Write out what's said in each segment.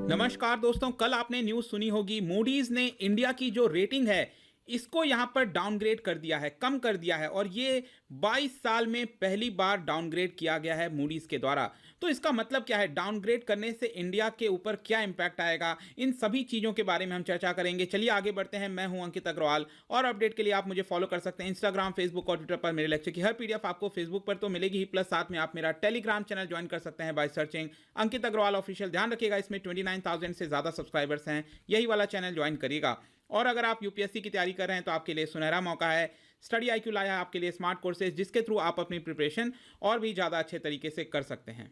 नमस्कार दोस्तों, कल आपने न्यूज़ सुनी होगी। मूडीज ने इंडिया की जो रेटिंग है इसको यहां पर डाउनग्रेड कर दिया है, कम कर दिया है, और ये 22 साल में पहली बार डाउनग्रेड किया गया है मूडीज के द्वारा। तो इसका मतलब क्या है, डाउनग्रेड करने से इंडिया के ऊपर क्या इंपैक्ट आएगा, इन सभी चीज़ों के बारे में हम चर्चा करेंगे। चलिए आगे बढ़ते हैं। मैं हूं अंकित अग्रवाल और अपडेट के लिए आप मुझे फॉलो कर सकते हैं इंस्टाग्राम, फेसबुक और ट्विटर पर। मेरे लेक्चर की हर पीडीएफ आपको फेसबुक पर तो मिलेगी ही, प्लस साथ में आप मेरा टेलीग्राम चैनल ज्वाइन कर सकते हैं by searching Ankit Agarwal official. ध्यान रखिएगा, इसमें 29,000 से ज़्यादा सब्सक्राइबर्स हैं, यही वाला चैनल ज्वाइन करिएगा। और अगर आप यूपीएससी की तैयारी कर रहे हैं तो आपके लिए सुनहरा मौका है। स्टडी आईक्यू लाया है आपके लिए स्मार्ट कोर्सेज, जिसके थ्रू आप अपनी प्रिपरेशन और भी ज़्यादा अच्छे तरीके से कर सकते हैं।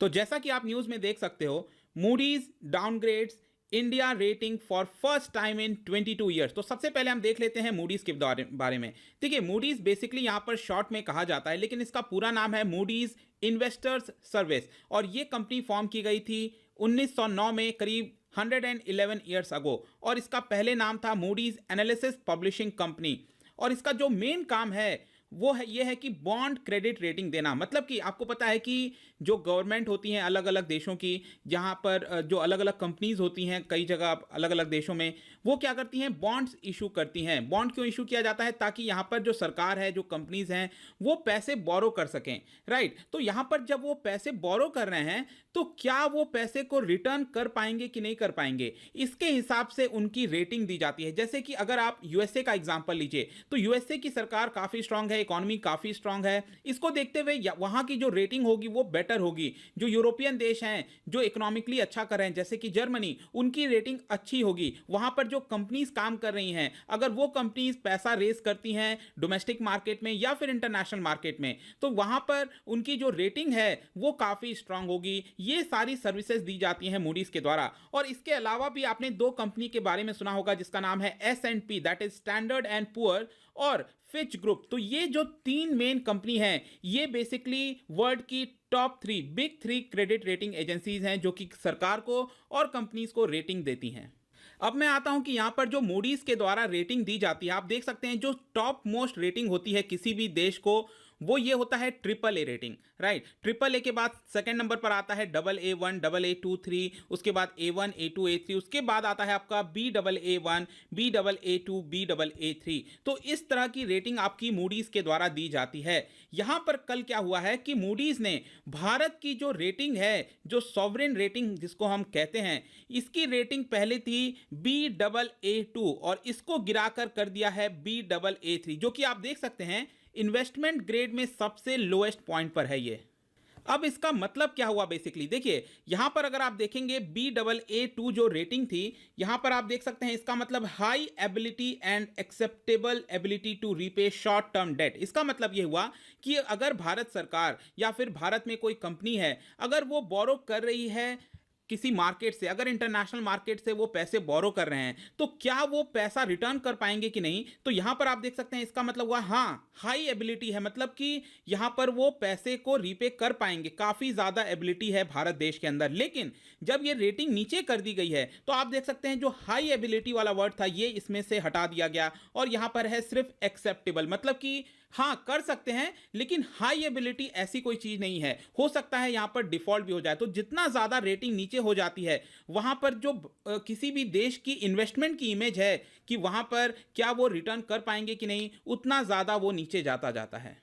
तो जैसा कि आप न्यूज़ में देख सकते हो, Moody's downgrades India rating for first time in 22 years. तो सबसे पहले हम देख लेते हैं मूडीज के बारे में। देखिए, मूडीज बेसिकली यहाँ पर शॉर्ट में कहा जाता है, लेकिन इसका पूरा नाम है मूडीज इन्वेस्टर्स सर्विस, और ये कंपनी फॉर्म की गई थी 1909 में, करीब 111 ईयर्स अगो। और इसका पहले नाम था मूडीज एनालिसिस पब्लिशिंग कंपनी। और इसका जो मेन काम है वो है ये है कि बॉन्ड क्रेडिट रेटिंग देना। मतलब कि आपको पता है कि जो गवर्नमेंट होती हैं अलग अलग देशों की, जहाँ पर जो अलग अलग कंपनीज होती हैं कई जगह अलग अलग देशों में, वो क्या करती हैं, बॉन्ड्स इशू करती हैं। बॉन्ड क्यों इशू किया जाता है? ताकि यहाँ पर जो सरकार है, जो कंपनीज हैं, वो पैसे बोरो कर सकें, राइट। तो यहाँ पर जब वो पैसे बोरो कर रहे हैं तो क्या वो पैसे को रिटर्न कर पाएंगे कि नहीं कर पाएंगे, इसके हिसाब से उनकी रेटिंग दी जाती है। जैसे कि अगर आप यूएसए का एग्जांपल लीजिए, तो यूएसए की सरकार काफ़ी स्ट्रांग है, इकोनॉमी काफ़ी स्ट्रांग है। इसको देखते हुए वहाँ की जो रेटिंग होगी वो बेटर होगी। जो यूरोपियन देश हैं जो इकोनॉमिकली अच्छा कर रहे हैं, जैसे कि जर्मनी, उनकी रेटिंग अच्छी होगी। वहाँ पर जो कंपनीज काम कर रही हैं, अगर वो कंपनीज पैसा रेस करती हैं डोमेस्टिक मार्केट में या फिर इंटरनेशनल मार्केट में, तो वहाँ पर उनकी जो रेटिंग है वो काफ़ी स्ट्रांग होगी। ये सारी सर्विसेज दी जाती हैं मूडीज के द्वारा। और इसके अलावा भी आपने दो कंपनी के बारे में सुना होगा, जिसका नाम है S&P, that is standard and poor, और फिच ग्रुप। तो ये जो तीन मेन कंपनी हैं, ये बेसिकली वर्ल्ड की top 3 big 3 credit rating agencies हैं, जो कि सरकार को और कंपनीज को रेटिंग देती हैं। अब मैं आता हूं कि यहां पर जो मूडीज के द्वारा रेटिंग दी जाती है, आप देख सकते हैं जो टॉप मोस्ट रेटिंग होती है किसी भी देश को, वो ये होता है triple A rating, right. Triple A के बाद सेकंड नंबर पर आता है AA1, AA2, 3, उसके बाद A1, A2, A3, उसके बाद आता है आपका Baa1, Baa2, Baa3। तो इस तरह की रेटिंग आपकी मूडीज के द्वारा दी जाती है। यहां पर कल क्या हुआ है कि मूडीज ने भारत की जो रेटिंग है, जो सॉवरेन रेटिंग जिसको हम कहते हैं, इसकी रेटिंग पहले थी Baa2 और इसको गिराकर कर दिया है Baa3, जो कि आप देख सकते हैं इन्वेस्टमेंट ग्रेड में सबसे लोएस्ट पॉइंट पर है ये। अब इसका मतलब क्या हुआ बेसिकली, देखिए यहां पर अगर आप देखेंगे Baa2 जो रेटिंग थी, यहां पर आप देख सकते हैं इसका मतलब high ability and acceptable ability to repay short term debt. इसका मतलब यह हुआ कि अगर भारत सरकार या फिर भारत में कोई कंपनी है, अगर वो बोरो कर रही है किसी मार्केट से, अगर इंटरनेशनल मार्केट से वो पैसे बोरो कर रहे हैं, तो क्या वो पैसा रिटर्न कर पाएंगे कि नहीं। तो यहां पर आप देख सकते हैं इसका मतलब हुआ हाँ, हाई एबिलिटी है, मतलब कि यहां पर वो पैसे को रीपे कर पाएंगे, काफी ज्यादा एबिलिटी है भारत देश के अंदर। लेकिन जब ये रेटिंग नीचे कर दी गई है, तो आप देख सकते हैं जो हाई एबिलिटी वाला वर्ड था ये इसमें से हटा दिया गया, और यहां पर है सिर्फ एक्सेप्टेबल, मतलब कि हाँ कर सकते हैं, लेकिन हाई एबिलिटी ऐसी कोई चीज नहीं है, हो सकता है यहां पर डिफॉल्ट भी हो जाए। तो जितना ज्यादा रेटिंग नीचे हो जाती है, वहां पर जो किसी भी देश की इन्वेस्टमेंट की इमेज है कि वहां पर क्या वो रिटर्न कर पाएंगे कि नहीं, उतना ज्यादा वो नीचे जाता जाता है।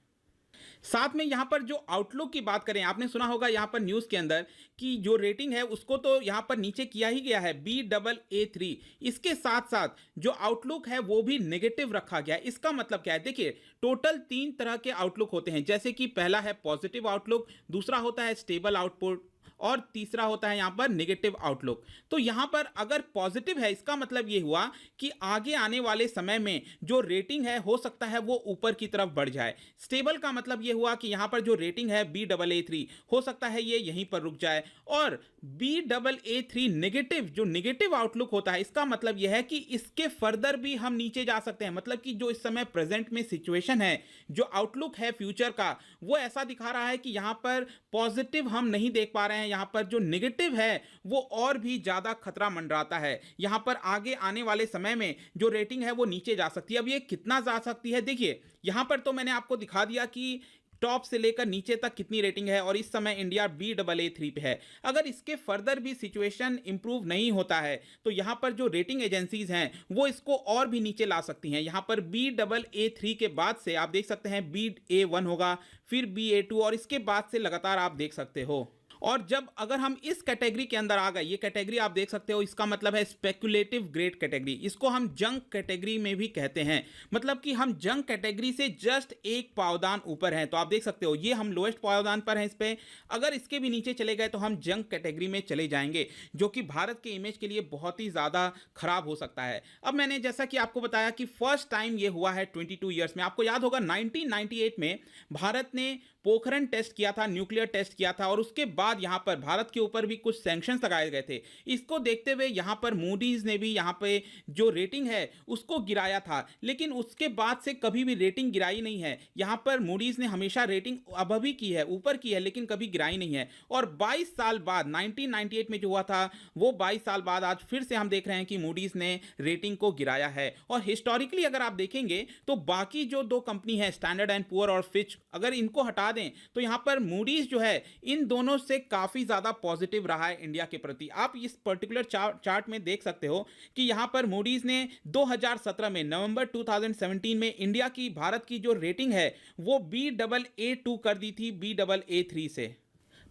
साथ में यहां पर जो आउटलुक की बात करें, आपने सुना होगा यहां पर न्यूज के अंदर कि जो रेटिंग है उसको तो यहां पर नीचे किया ही गया है Baa3। इसके साथ साथ जो आउटलुक है वो भी नेगेटिव रखा गया है। इसका मतलब क्या है, देखिए टोटल 3 तरह के आउटलुक होते हैं, जैसे कि पहला है पॉजिटिव आउटलुक, दूसरा होता है स्टेबल आउटपुट, और तीसरा होता है यहां पर नेगेटिव आउटलुक। तो यहां पर अगर पॉजिटिव है, इसका मतलब यह हुआ कि आगे आने वाले समय में जो रेटिंग है हो सकता है वो ऊपर की तरफ बढ़ जाए। स्टेबल का मतलब यह हुआ कि यहां पर जो रेटिंग है Baa3 हो सकता है ये यहीं पर रुक जाए। और Baa3 नेगेटिव, जो नेगेटिव आउटलुक होता है, इसका मतलब यह है कि इसके फर्दर भी हम नीचे जा सकते हैं। मतलब कि जो इस समय प्रेजेंट में सिचुएशन है, जो आउटलुक है फ्यूचर का, वो ऐसा दिखा रहा है कि यहां पर पॉजिटिव हम नहीं देख पा रहे हैं, यहां पर जो नेगेटिव है वो और भी ज्यादा खतरा मंडराता है। यहां पर आगे आने वाले समय में जो रेटिंग है वो नीचे जा सकती है। अब ये कितना जा सकती है, देखिए यहां पर तो मैंने आपको दिखा दिया कि टॉप से लेकर नीचे तक कितनी रेटिंग है, और इस समय इंडिया Baa3 पे है। अगर इसके फर्दर भी सिचुएशन इंप्रूव नहीं होता है तो यहाँ पर जो रेटिंग एजेंसीज हैं वो इसको और भी नीचे ला सकती हैं। यहाँ पर Baa3 के बाद से आप देख सकते हैं Ba1 होगा, फिर Ba2, और इसके बाद से लगातार आप देख सकते हो। और जब अगर हम इस कैटेगरी के अंदर आ गए, ये कैटेगरी आप देख सकते हो, इसका मतलब है स्पेकुलेटिव ग्रेड कैटेगरी। इसको हम जंक कैटेगरी में भी कहते हैं, मतलब कि हम जंक कैटेगरी से जस्ट एक पावदान ऊपर हैं। तो आप देख सकते हो ये हम लोएस्ट पावदान पर हैं इस पे। अगर इसके भी नीचे चले गए तो हम जंक कैटेगरी में चले जाएंगे, जो कि भारत के इमेज के लिए बहुत ही ज़्यादा खराब हो सकता है। अब मैंने जैसा कि आपको बताया कि फर्स्ट टाइम ये हुआ है 22 ईयर्स में। आपको याद होगा 1998 में भारत ने पोखरण टेस्ट किया था, न्यूक्लियर टेस्ट किया था, और उसके बाद यहां पर भारत के ऊपर भी कुछ सैंक्शंस लगाए गए थे। इसको देखते हुए यहां पर मूडीज ने भी यहां पे जो रेटिंग है उसको गिराया था, लेकिन उसके बाद से कभी भी रेटिंग गिराई नहीं है। यहां पर मूडीज ने हमेशा रेटिंग अब भी की है, ऊपर की है, लेकिन कभी गिराई नहीं है। और 22 साल बाद 1998 में जो हुआ था वो 22 साल बाद आज फिर से हम देख रहे हैं कि मूडीज ने रेटिंग को गिराया है। और हिस्टोरिकली अगर आप देखेंगे तो बाकी जो दो कंपनी है स्टैंडर्ड एंड पुअर और फिच, अगर इनको हटा दें तो यहां पर मूडीज जो है इन दोनों से काफी ज्यादा पॉजिटिव रहा है इंडिया के प्रति। आप इस पर्टिकुलर चार्ट में देख सकते हो कि यहां पर मूडीज ने 2017 में नवंबर 2017 में इंडिया की, भारत की जो रेटिंग है वो Baa2 कर दी थी Baa3 से।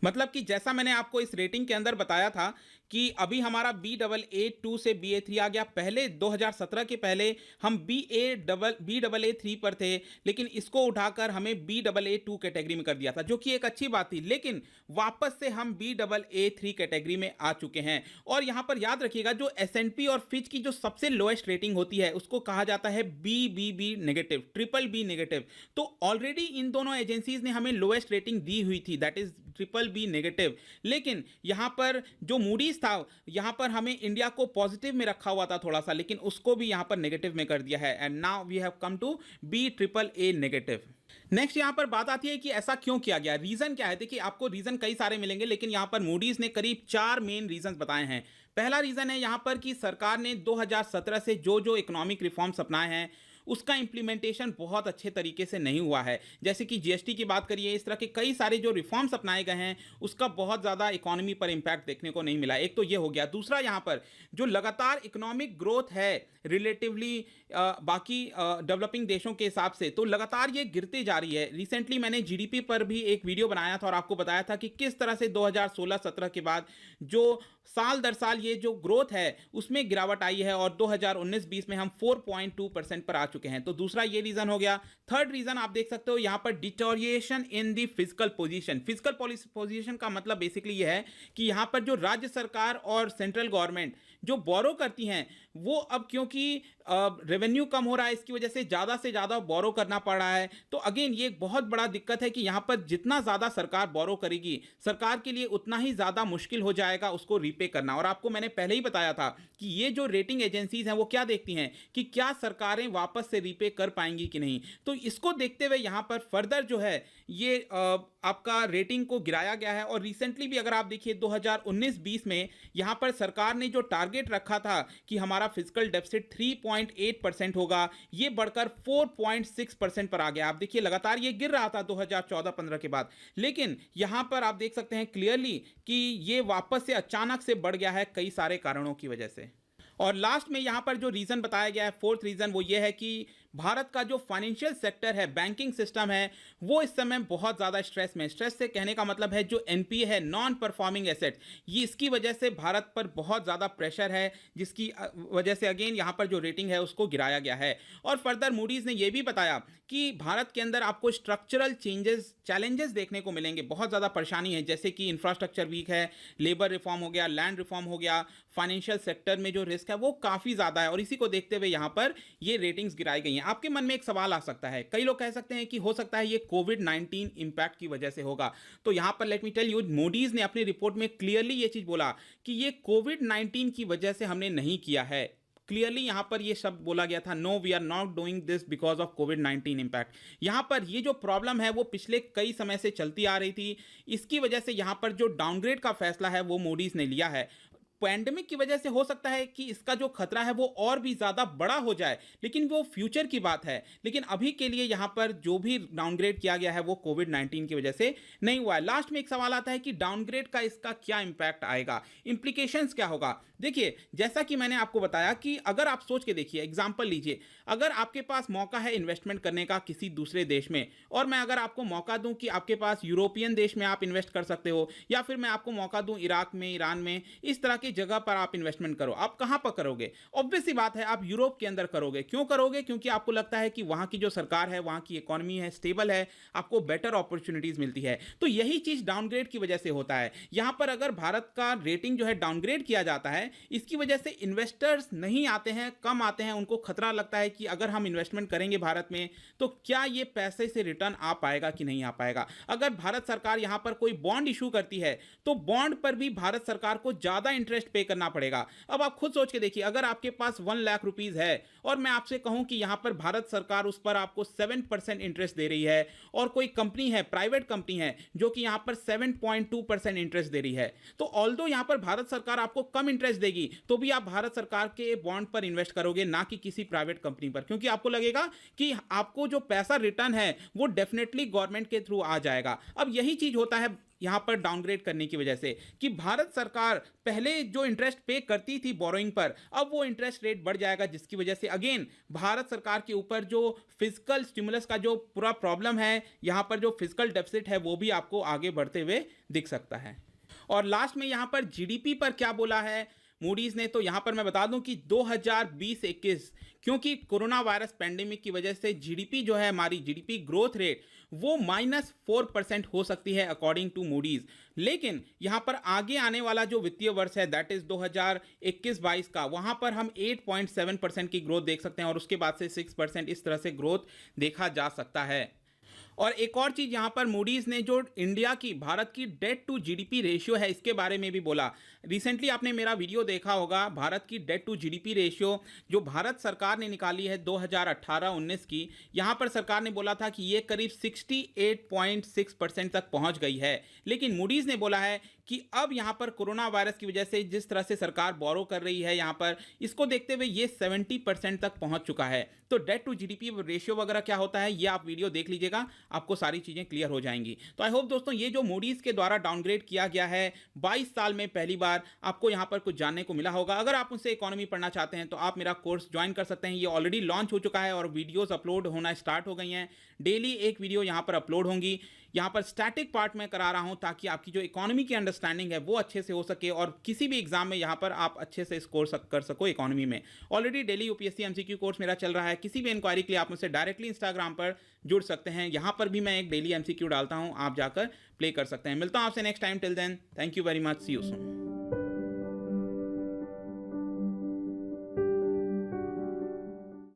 मतलब कि जैसा मैंने आपको इस रेटिंग के अंदर बताया था कि अभी हमारा Baa2 से Ba3 आ गया। पहले 2017 के पहले हम Baa3 पर थे, लेकिन इसको उठाकर हमें Baa2 कैटेगरी में कर दिया था, जो कि एक अच्छी बात थी। लेकिन वापस से हम Baa3 कैटेगरी में आ चुके हैं। और यहां पर याद रखिएगा जो S&P और फिच की जो सबसे लोएस्ट रेटिंग होती है उसको कहा जाता है BBB नेगेटिव, BBB नेगेटिव। तो ऑलरेडी इन दोनों एजेंसीज ने हमें लोएस्ट रेटिंग दी हुई थी, दैट इज BBB नेगेटिव। लेकिन यहां पर जो मूडीज था, यहां पर हमें इंडिया को पॉजिटिव में रखा हुआ था थोड़ा सा, लेकिन उसको भी यहां पर नेगेटिव में कर दिया है। And now we have come to Baa negative. Next यहां पर बात आती है कि ऐसा क्यों किया गया, रीजन क्या है। देखिए आपको रीजन कई सारे मिलेंगे, लेकिन यहां पर मूडीज ने करीब 4 मेन रीजन बताए हैं। पहला रीजन है यहां पर कि सरकार ने 2017 से जो इकोनॉमिक रिफॉर्म्स अपनाए हैं उसका इंप्लीमेंटेशन बहुत अच्छे तरीके से नहीं हुआ है। जैसे कि जीएसटी की बात करिए, इस तरह के कई सारे जो रिफॉर्म्स अपनाए गए हैं उसका बहुत ज़्यादा इकोनॉमी पर इंपैक्ट देखने को नहीं मिला। एक तो ये हो गया। दूसरा, यहाँ पर जो लगातार इकोनॉमिक ग्रोथ है रिलेटिवली बाकी डेवलपिंग देशों के हिसाब से, तो लगातार ये गिरती जा रही है। रिसेंटली मैंने जीडीपी पर भी एक वीडियो बनाया था और आपको बताया था कि किस तरह से 2016-17 के बाद जो साल दर साल ये जो ग्रोथ है उसमें गिरावट आई है, और 2019-20 में हम 4.2% पर आ चुके हैं। तो दूसरा ये रीजन हो गया। थर्ड रीजन आप देख सकते हो यहाँ पर डिटोरिएशन इन दी फिजिकल पोजीशन। फिजिकल पोजीशन का मतलब बेसिकली ये है कि यहाँ पर जो राज्य सरकार और सेंट्रल गवर्नमेंट जो बोरो करती हैं वो अब क्योंकि रेवेन्यू कम हो रहा है इसकी वजह से ज़्यादा बोरो करना पड़ रहा है। तो अगेन ये एक बहुत बड़ा दिक्कत है कि यहाँ पर जितना ज़्यादा सरकार बोरो करेगी सरकार के लिए उतना ही ज़्यादा मुश्किल हो जाएगा उसको रीपे करना। और आपको मैंने पहले ही बताया था कि ये जो रेटिंग एजेंसीज हैं वो क्या देखती हैं कि क्या सरकारें वापस से रीपे कर पाएंगी कि नहीं। तो इसको देखते हुए यहाँ पर फर्दर जो है ये आपका रेटिंग को गिराया गया है। और रिसेंटली भी अगर आप देखिए 2019-20 में यहाँ पर सरकार ने जो टारगेट रखा था कि हमारा फिजिकल डेफिसिट 3.8% होगा, ये बढ़कर 4.6% पर आ गया। आप देखिए लगातार ये गिर रहा था 2014-15 के बाद, लेकिन यहां पर आप देख सकते हैं क्लियरली कि ये वापस से अचानक से बढ़ गया है कई सारे कारणों की वजह से। और लास्ट में यहां पर जो रीजन बताया गया है, फोर्थ रीजन, वो ये है कि भारत का जो फाइनेंशियल सेक्टर है, बैंकिंग सिस्टम है, वो इस समय बहुत ज़्यादा स्ट्रेस में। स्ट्रेस से कहने का मतलब है जो एनपीए है, नॉन परफॉर्मिंग एसेट, ये इसकी वजह से भारत पर बहुत ज़्यादा प्रेशर है, जिसकी वजह से अगेन यहाँ पर जो रेटिंग है उसको गिराया गया है। और फर्दर मूडीज़ ने यह भी बताया कि भारत के अंदर आपको स्ट्रक्चरल चैलेंजेस देखने को मिलेंगे, बहुत ज़्यादा परेशानी है, जैसे कि इंफ्रास्ट्रक्चर वीक है, लेबर रिफॉर्म हो गया, लैंड रिफॉर्म हो गया, फाइनेंशियल सेक्टर में जो रिस्क है वो काफ़ी ज़्यादा है। और इसी को देखते हुए यहाँ पर ये रेटिंग्स गिराई गई हैं। आपके मन में एक सवाल आ सकता है, कई लोग कह सकते हैं कि हो सकता है ये कोविड-19 इंपैक्ट की वजह से होगा। तो यहां पर let me tell you, Moody's ने अपनी रिपोर्ट में क्लियरली ये चीज बोला कि ये कोविड-19 की वजह से हमने नहीं किया है। क्लियरली यहां पर ये शब्द बोला गया था, no we are not doing this because of कोविड-19 इंपैक्ट। यहां पर ये जो प्रॉब्लम है वो पिछले कई समय से चलती आ रही थी, इसकी वजह से यहां पर जो डाउनग्रेड का फैसला है वो मूडीज ने लिया है। पैंडेमिक की वजह से हो सकता है कि इसका जो खतरा है वो और भी ज़्यादा बड़ा हो जाए, लेकिन वो फ्यूचर की बात है। लेकिन अभी के लिए यहाँ पर जो भी डाउनग्रेड किया गया है वो कोविड-19 की वजह से नहीं हुआ है। लास्ट में एक सवाल आता है कि डाउनग्रेड का इसका क्या इम्पैक्ट आएगा? इम्प्लीकेशंस क्या होगा? देखिए, जैसा कि मैंने आपको बताया कि अगर आप सोच के देखिए, एग्ज़ाम्पल लीजिए, अगर आपके पास मौका है इन्वेस्टमेंट करने का किसी दूसरे देश में, और मैं अगर आपको मौका दूँ कि आपके पास यूरोपियन देश में आप इन्वेस्ट कर सकते हो, या फिर मैं आपको मौका दूँ इराक में, ईरान में, इस तरह की जगह पर आप इन्वेस्टमेंट करो, आप कहाँ पर करोगे? ऑब्वियस सी बात है, आप यूरोप के अंदर करोगे। क्यों करोगे? क्योंकि आपको लगता है कि वहाँ की जो सरकार है, वहाँ की इकोनॉमी है, स्टेबल है, आपको बेटर अपॉर्चुनिटीज़ मिलती है। तो यही चीज़ डाउनग्रेड की वजह से होता है। यहाँ पर अगर भारत का रेटिंग जो है डाउनग्रेड किया जाता है, इसकी वजह से इन्वेस्टर्स नहीं आते हैं, कम आते हैं, उनको खतरा लगता है कि अगर हम इन्वेस्टमेंट करेंगे भारत में, तो क्या ये पैसे से रिटर्न आ पाएगा कि नहीं आ पाएगा? अगर भारत सरकार यहाँ पर कोई बॉन्ड इशू करती है, तो बॉन्ड पर भी भारत सरकार को ज़्यादा इंटरेस्ट पे करना पड़ेगा। अब आप खुद सोच के देखिए, अगर आपके पास 1 लाख रुपीज़ है और मैं आपसे कहूँ कि यहाँ पर भारत सरकार उस पर आपको 7% इंटरेस्ट दे रही है, और कोई कंपनी है, प्राइवेट कंपनी है, जो कि यहाँ पर 7.2% इंटरेस्ट दे रही है, तो ऑल्दो यहाँ पर भारत सरकार आपको कम इंटरेस्ट देगी, तो भी आप भारत सरकार के बॉन्ड पर इन्वेस्ट करोगे, ना कि किसी प्राइवेट कंपनी पर, क्योंकि आपको लगेगा कि आपको जो पैसा रिटर्न है वो डेफिनेटली गवर्नमेंट के थ्रू आ जाएगा। अब यही चीज होता है यहां पर डाउनग्रेड करने की वजह से, कि भारत सरकार पहले जो इंटरेस्ट पे करती थी बोरोइंग पर, अब वो इंटरेस्ट रेट बढ़ जाएगा, जिसकी वजह से अगेन भारत सरकार के ऊपर जो फिजिकल स्टिमुलस का जो पूरा प्रॉब्लम है, यहां पर जो फिजिकल डेफिसिट है, वो भी आपको आगे बढ़ते हुए दिख सकता है। और लास्ट में यहां पर जीडीपी पर क्या बोला है मूडीज ने, तो यहां पर मैं बता दूं कि 2020-21, क्योंकि कोरोना वायरस पैंडेमिक की वजह से जीडीपी जो है, हमारी जीडीपी ग्रोथ रेट वो -4% हो सकती है अकॉर्डिंग टू मूडीज। लेकिन यहां पर आगे आने वाला जो वित्तीय वर्ष है, दैट इज 2021-22 का, वहां पर हम 8.7% की ग्रोथ देख सकते हैं, और उसके बाद से 6% इस तरह से ग्रोथ देखा जा सकता है। और एक और चीज यहां पर मूडीज ने जो इंडिया की, भारत की डेट टू जीडीपी रेशियो है, इसके बारे में भी बोला। रिसेंटली आपने मेरा वीडियो देखा होगा, भारत की डेट टू जीडीपी रेशियो जो भारत सरकार ने निकाली है 2018-19 की, यहां पर सरकार ने बोला था कि ये करीब 68.6% तक पहुंच गई है। लेकिन मूडीज ने बोला है कि अब यहां पर कोरोना वायरस की वजह से जिस तरह से सरकार बोरो कर रही है, यहां पर इसको देखते हुए ये 70% तक पहुंच चुका है। तो डेट टू जीडीपी रेशियो वगैरह क्या होता है, ये आप वीडियो देख लीजिएगा, आपको सारी चीजें क्लियर हो जाएंगी। तो आई होप दोस्तों, ये जो मूडीज के द्वारा डाउनग्रेड किया गया है 22 साल में पहली बार, आपको यहां पर कुछ जानने को मिला होगा। अगर आप मुझसे इकोनॉमी पढ़ना चाहते हैं तो आप मेरा कोर्स ज्वाइन कर सकते हैं। ये ऑलरेडी लॉन्च हो चुका है और वीडियोस अपलोड होना स्टार्ट हो गई हैं। डेली एक वीडियो यहां पर अपलोड होंगी। यहाँ पर स्टैटिक पार्ट में करा रहा हूं, ताकि आपकी जो इकोनॉमी की अंडरस्टैंडिंग है वो अच्छे से हो सके, और किसी भी एग्जाम में यहाँ पर आप अच्छे से स्कोर कर सको इकोनॉमी में। Already daily UPSC MCQ course मेरा चल रहा है। किसी भी इंक्वायरी के लिए आप मुझसे डायरेक्टली इंस्टाग्राम पर जुड़ सकते हैं। यहाँ पर भी मैं एक डेली एमसीक्यू डालता हूँ, आप जाकर प्ले कर सकते हैं। मिलता हूँ आपसे next time. Till then, thank you very much, see you soon.